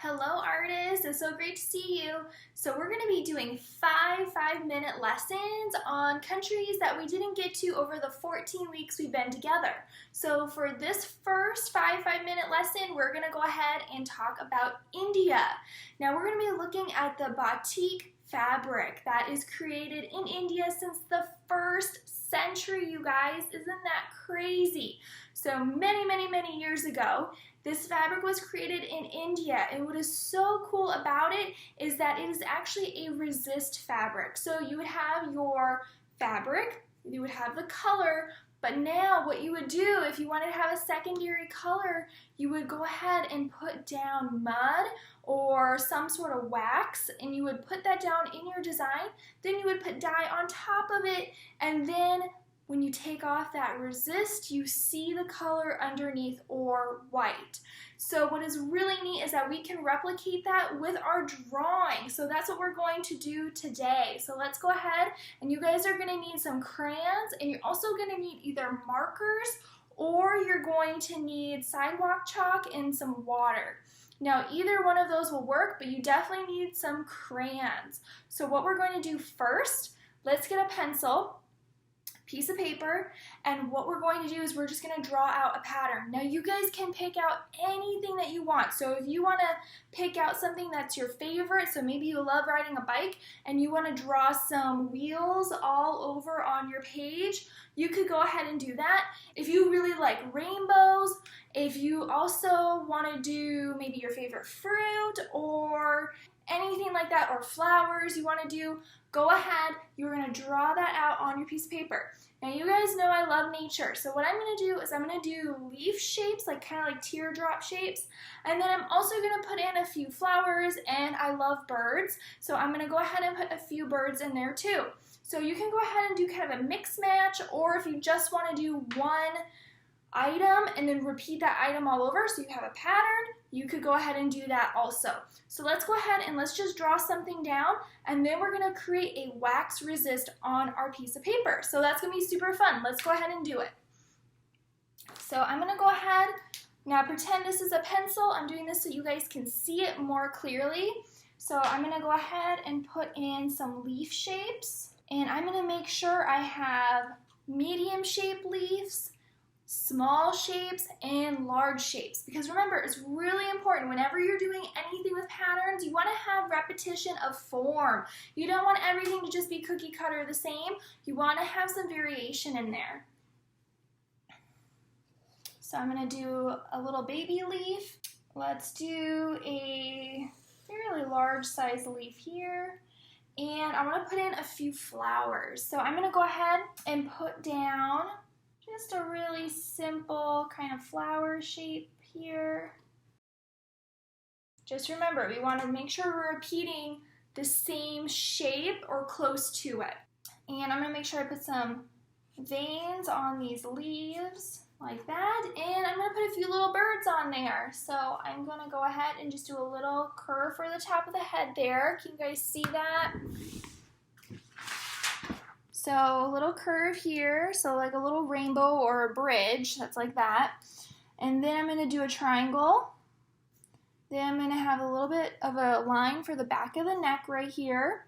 Hello artists, it's so great to see you. So we're going to be doing five-minute lessons on countries that we didn't get to over the 14 weeks we've been together. So for this first five-minute lesson, we're going to go ahead and talk about India. Now we're going to be looking at the Batik fabric that is created in India since the 1st century, you guys. Isn't that crazy? So many years ago, this fabric was created in India, and what is so cool about it is that it is actually a resist fabric. So you would have your fabric, you would have the color, but now what you would do if you wanted to have a secondary color, you would go ahead and put down mud or some sort of wax, and you would put that down in your design. Then you would put dye on top of it, and then when you take off that resist, you see the color underneath or white. So what is really neat is that we can replicate that with our drawing. So that's what we're going to do today. So let's go ahead, and you guys are going to need some crayons, and you're also going to need either markers or you're going to need sidewalk chalk and some water. Now either one of those will work, but you definitely need some crayons. So what we're going to do first, let's get a pencil, piece of paper, and what we're going to do is we're just going to draw out a pattern. Now you guys can pick out anything that you want. So if you want to pick out something that's your favorite, so maybe you love riding a bike and you want to draw some wheels all over on your page, you could go ahead and do that. If you really like rainbows, if you also want to do maybe your favorite fruit or anything like that, or flowers you want to do, go ahead, you're going to draw that out on your piece of paper. Now you guys know I love nature, so what I'm going to do is I'm going to do leaf shapes, like kind of like teardrop shapes, and then I'm also going to put in a few flowers, and I love birds, so I'm going to go ahead and put a few birds in there too. So you can go ahead and do kind of a mix match, or if you just want to do one item and then repeat that item all over so you have a pattern, you could go ahead and do that also. So let's go ahead and let's just draw something down, and then we're going to create a wax resist on our piece of paper. So that's going to be super fun. Let's go ahead and do it. So I'm going to go ahead, now pretend this is a pencil. I'm doing this so you guys can see it more clearly. So I'm going to go ahead and put in some leaf shapes, and I'm going to make sure I have medium shaped leaves, small shapes, and large shapes, because remember, it's really important whenever you're doing anything with patterns, you want to have repetition of form. You don't want everything to just be cookie cutter the same. You want to have some variation in there. So I'm going to do a little baby leaf. Let's do a fairly large size leaf here, and I want to put in a few flowers. So I'm going to go ahead and put down just a really simple kind of flower shape here. Just remember, we want to make sure we're repeating the same shape or close to it. And I'm going to make sure I put some veins on these leaves like that. And I'm going to put a few little birds on there. So I'm going to go ahead and just do a little curve for the top of the head there. Can you guys see that? So a little curve here, so like a little rainbow or a bridge, that's like that. And then I'm going to do a triangle. Then I'm going to have a little bit of a line for the back of the neck right here.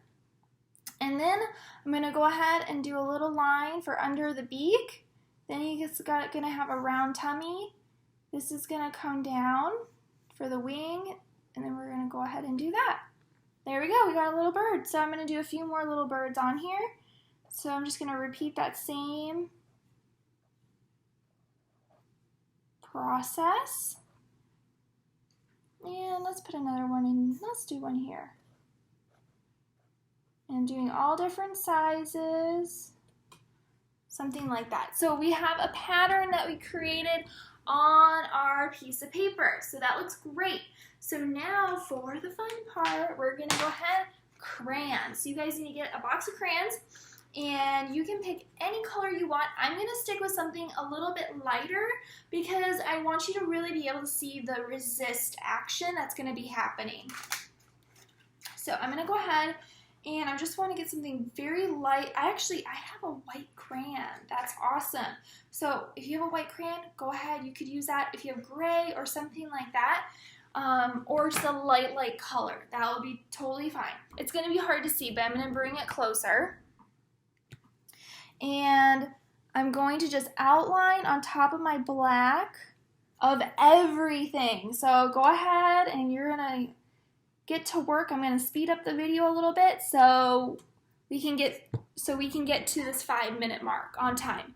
And then I'm going to go ahead and do a little line for under the beak. Then you're going to have a round tummy. This is going to come down for the wing, and then we're going to go ahead and do that. There we go, we got a little bird. So I'm going to do a few more little birds on here. So I'm just going to repeat that same process. And let's put another one in. Let's do one here. And doing all different sizes. Something like that. So we have a pattern that we created on our piece of paper. So that looks great. So now for the fun part, we're going to go ahead, crayons. So you guys need to get a box of crayons. And you can pick any color you want. I'm going to stick with something a little bit lighter because I want you to really be able to see the resist action that's going to be happening. So I'm going to go ahead, and I just want to get something very light. I have a white crayon. That's awesome. So if you have a white crayon, go ahead. You could use that. If you have gray or something like that, or just a light color. That will be totally fine. It's going to be hard to see, but I'm going to bring it closer. And I'm going to just outline on top of my black of everything. So go ahead and you're going to get to work. I'm going to speed up the video a little bit so we can get to this 5-minute mark on time.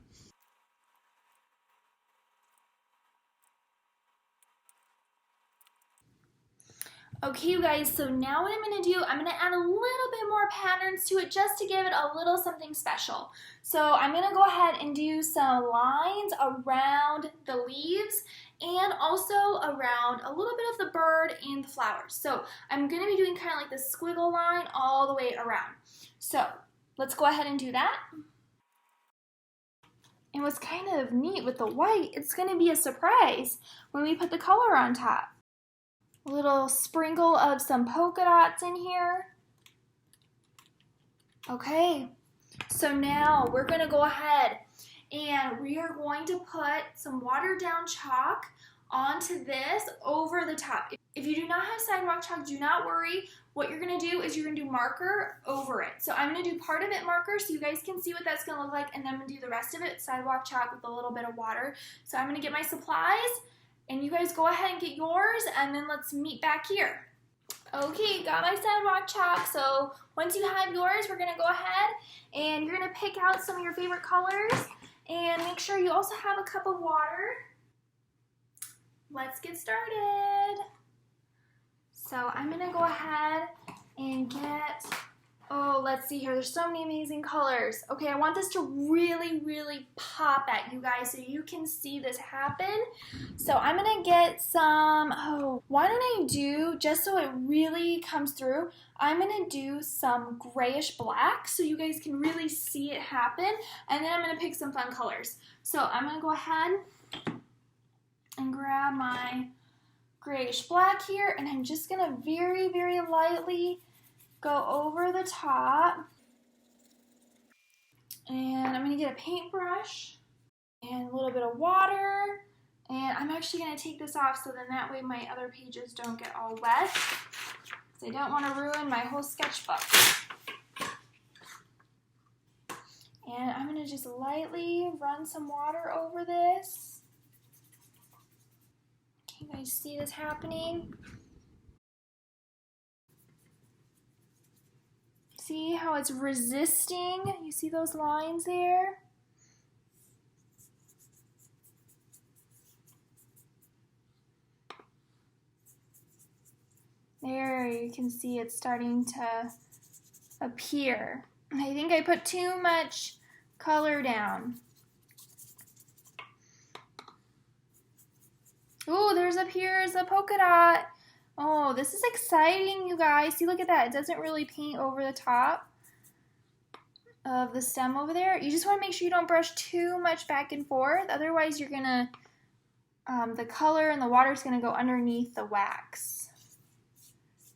Okay, you guys, so now what I'm going to do, I'm going to add a little bit more patterns to it just to give it a little something special. So I'm going to go ahead and do some lines around the leaves and also around a little bit of the bird and the flowers. So I'm going to be doing kind of like this squiggle line all the way around. So let's go ahead and do that. And what's kind of neat with the white, it's going to be a surprise when we put the color on top. A little sprinkle of some polka dots in here. Okay, so now we're going to go ahead and we are going to put some watered down chalk onto this over the top. If you do not have sidewalk chalk, do not worry. What you're going to do is you're going to do marker over it. So I'm going to do part of it marker so you guys can see what that's going to look like, and then I'm going to do the rest of it sidewalk chalk with a little bit of water. So I'm going to get my supplies. And you guys go ahead and get yours, and then let's meet back here. Okay, got my sidewalk chalk. So once you have yours, we're gonna go ahead and you're gonna pick out some of your favorite colors and make sure you also have a cup of water. Let's get started. So I'm gonna go ahead and get, let's see here. There's so many amazing colors. Okay, I want this to really pop at you guys so you can see this happen. So I'm gonna get some, why don't I do, just so it really comes through, I'm gonna do some grayish black so you guys can really see it happen. And then I'm gonna pick some fun colors. So I'm gonna go ahead and grab my grayish black here, and I'm just gonna very lightly go over the top, and I'm going to get a paintbrush and a little bit of water, and I'm actually going to take this off so then that way my other pages don't get all wet, because I don't want to ruin my whole sketchbook. And I'm going to just lightly run some water over this. Can you guys see this happening? See how it's resisting? You see those lines there? There, you can see it's starting to appear. I think I put too much color down. Oh, there's a polka dot. Oh, this is exciting, you guys. See, look at that. It doesn't really paint over the top of the stem over there. You just want to make sure you don't brush too much back and forth. Otherwise, you're going to, the color and the water is going to go underneath the wax.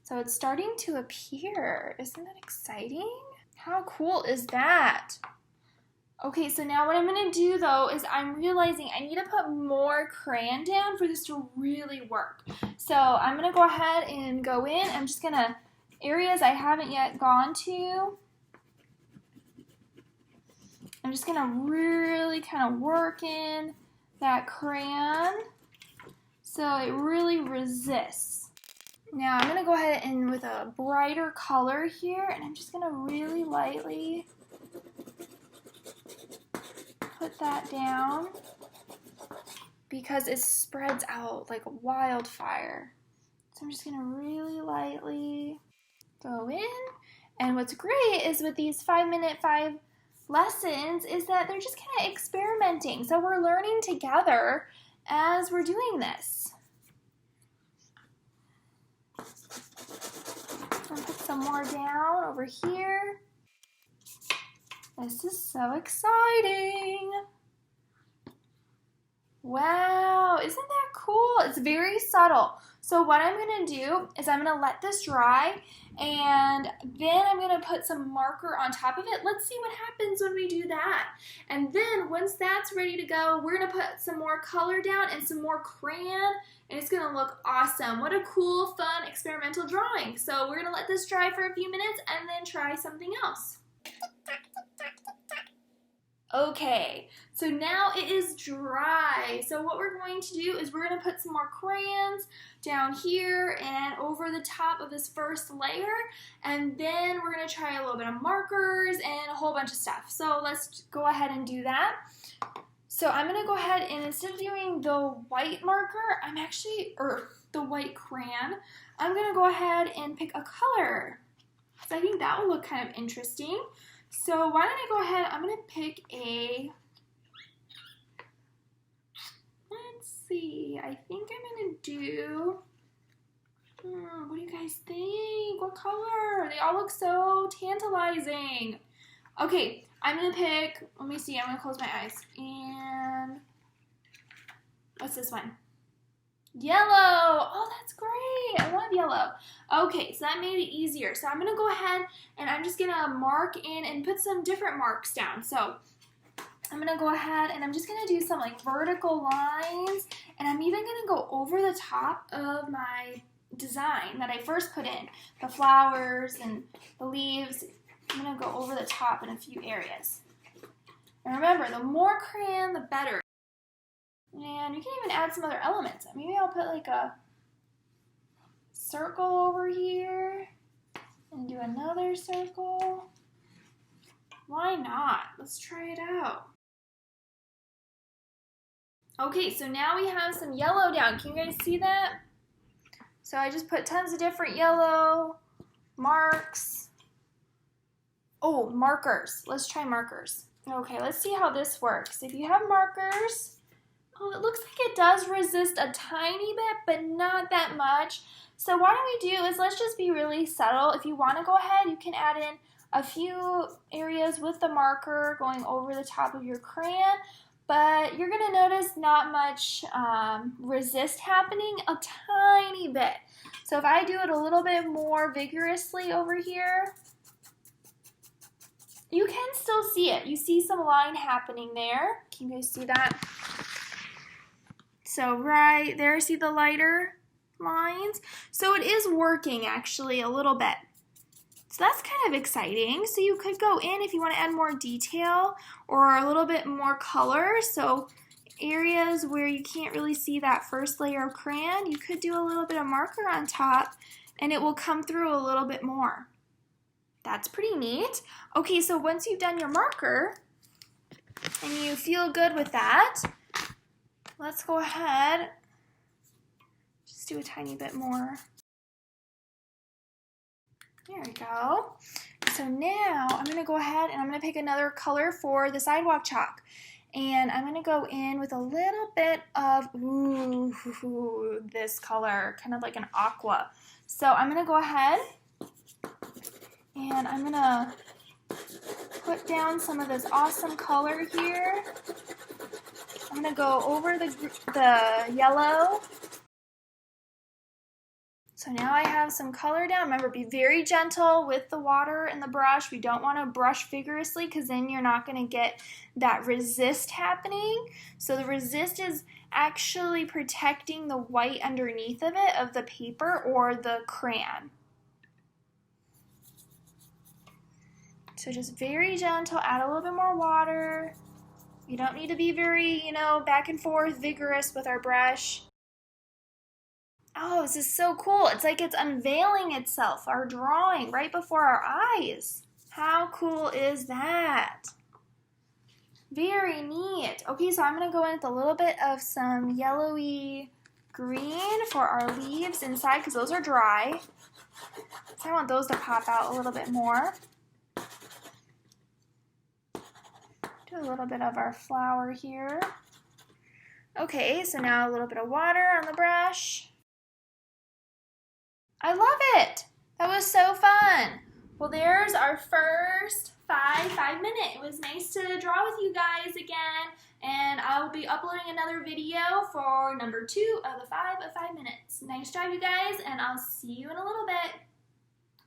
So it's starting to appear. Isn't that exciting? How cool is that? Okay, so now what I'm going to do, though, is I'm realizing I need to put more crayon down for this to really work. So I'm going to go ahead and go in. I'm just going to, areas I haven't yet gone to, I'm just going to really kind of work in that crayon so it really resists. Now I'm going to go ahead and with a brighter color here, and I'm just going to really lightly put that down because it spreads out like a wildfire. So I'm just going to really lightly go in. And what's great is with these 5-minute 5 lessons is that they're just kind of experimenting. So we're learning together as we're doing this. I'm going to put some more down over here. This is so exciting. Wow, isn't that cool? cool. It's very subtle. So what I'm going to do is I'm going to let this dry, and then I'm going to put some marker on top of it. Let's see what happens when we do that. And then once that's ready to go, we're going to put some more color down and some more crayon, and it's going to look awesome. What a cool, fun, experimental drawing. So we're going to let this dry for a few minutes and then try something else. Okay, so now it is dry. So what we're going to do is we're going to put some more crayons down here and over the top of this first layer, and then we're going to try a little bit of markers and a whole bunch of stuff. So let's go ahead and do that. So I'm going to go ahead and instead of doing the white marker, the white crayon, I'm going to go ahead and pick a color. So I think that will look kind of interesting. So why don't I go ahead, I'm going to pick let's see, I think I'm going to do, what do you guys think? What color? They all look so tantalizing. Okay, I'm going to pick, let me see, I'm going to close my eyes. And what's this one? Yellow. Oh, that's great. I love yellow. Okay, so that made it easier. So I'm going to go ahead and I'm just going to mark in and put some different marks down. So I'm going to go ahead and I'm just going to do some like vertical lines, and I'm even going to go over the top of my design that I first put in. The flowers and the leaves. I'm going to go over the top in a few areas. And remember, the more crayon, the better. And you can even add some other elements. Maybe I'll put like a circle over here and do another circle. Why not? Let's try it out. Okay, so now we have some yellow down. Can you guys see that? So I just put tons of different yellow marks. Oh, markers. Let's try markers. Okay, let's see how this works. If you have markers, oh, it looks like it does resist a tiny bit, but not that much. So what we do is let's just be really subtle. If you want to go ahead, you can add in a few areas with the marker going over the top of your crayon, but you're going to notice not much resist happening, a tiny bit. So if I do it a little bit more vigorously over here, you can still see it. You see some line happening there. Can you guys see that? So right there, see the lighter lines? So it is working actually a little bit. So that's kind of exciting. So you could go in if you want to add more detail or a little bit more color. So areas where you can't really see that first layer of crayon, you could do a little bit of marker on top and it will come through a little bit more. That's pretty neat. Okay, so once you've done your marker and you feel good with that, let's go ahead, just do a tiny bit more. There we go. So now I'm going to go ahead and I'm going to pick another color for the sidewalk chalk. And I'm going to go in with a little bit of, this color, kind of like an aqua. So I'm going to go ahead and I'm going to put down some of this awesome color here. I'm going to go over the yellow. So now I have some color down. Remember, be very gentle with the water and the brush. We don't want to brush vigorously because then you're not going to get that resist happening. So the resist is actually protecting the white underneath of it, of the paper or the crayon. So just very gentle, add a little bit more water. You don't need to be very, back and forth vigorous with our brush. Oh, this is so cool. It's like it's unveiling itself, our drawing, right before our eyes. How cool is that? Very neat. Okay, so I'm going to go in with a little bit of some yellowy green for our leaves inside because those are dry. So I want those to pop out a little bit more. Do a little bit of our flower here. Okay, so now a little bit of water on the brush. I love it. That was so fun. Well, there's our first 5-minute. It was nice to draw with you guys again and I will be uploading another video for number 2 of the 5 minutes. Nice job, you guys, and I'll see you in a little bit.